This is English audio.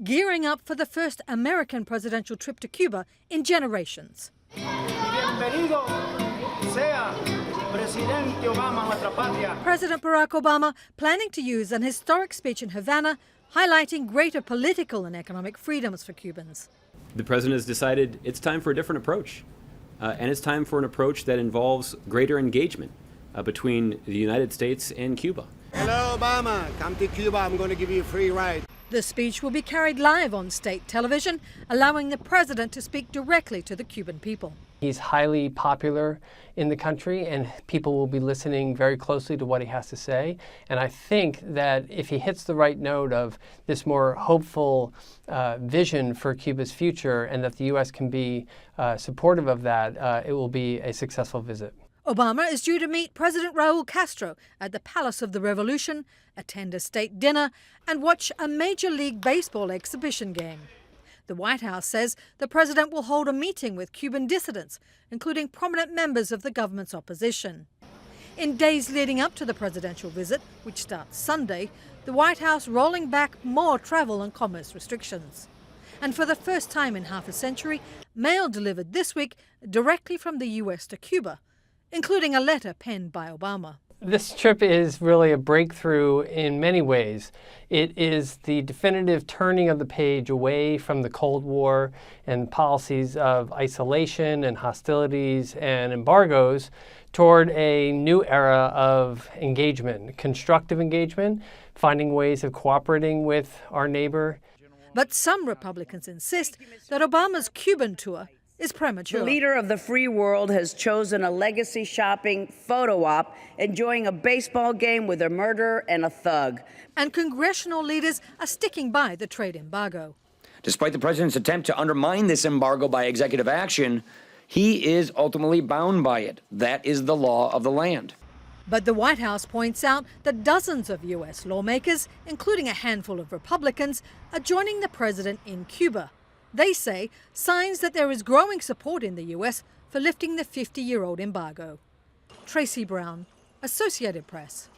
gearing up for the first American presidential trip to Cuba in generations. Bienvenido sea Presidente Obama, nuestra patria. President Barack Obama planning to use an historic speech in Havana, highlighting greater political and economic freedoms for Cubans. The president has decided it's time for a different approach. And it's time for an approach that involves greater engagement between the United States and Cuba. Hello, Obama. Come to Cuba. I'm going to give you a free ride. The speech will be carried live on state television, allowing the president to speak directly to the Cuban people. He's highly popular in the country, and people will be listening very closely to what he has to say. And I think that if he hits the right note of this more hopeful vision for Cuba's future, and that the U.S. can be supportive of that, it will be a successful visit. Obama is due to meet President Raul Castro at the Palace of the Revolution, attend a state dinner, and watch a Major League Baseball exhibition game. The White House says the president will hold a meeting with Cuban dissidents, including prominent members of the government's opposition. In days leading up to the presidential visit, which starts Sunday, the White House rolling back more travel and commerce restrictions. And for the first time in half a century, mail delivered this week directly from the U.S. to Cuba, including a letter penned by Obama. This trip is really a breakthrough in many ways. It is the definitive turning of the page away from the Cold War and policies of isolation and hostilities and embargoes toward a new era of engagement, constructive engagement, finding ways of cooperating with our neighbor. But some Republicans insist that Obama's Cuban tour is premature. The leader of the free world has chosen a legacy shopping photo op, enjoying a baseball game with a murderer and a thug. And congressional leaders are sticking by the trade embargo. Despite the president's attempt to undermine this embargo by executive action, he is ultimately bound by it. That is the law of the land. But the White House points out that dozens of U.S. lawmakers, including a handful of Republicans, are joining the president in Cuba. They say signs that there is growing support in the U.S. for lifting the 50-year-old embargo. Tracy Brown, Associated Press.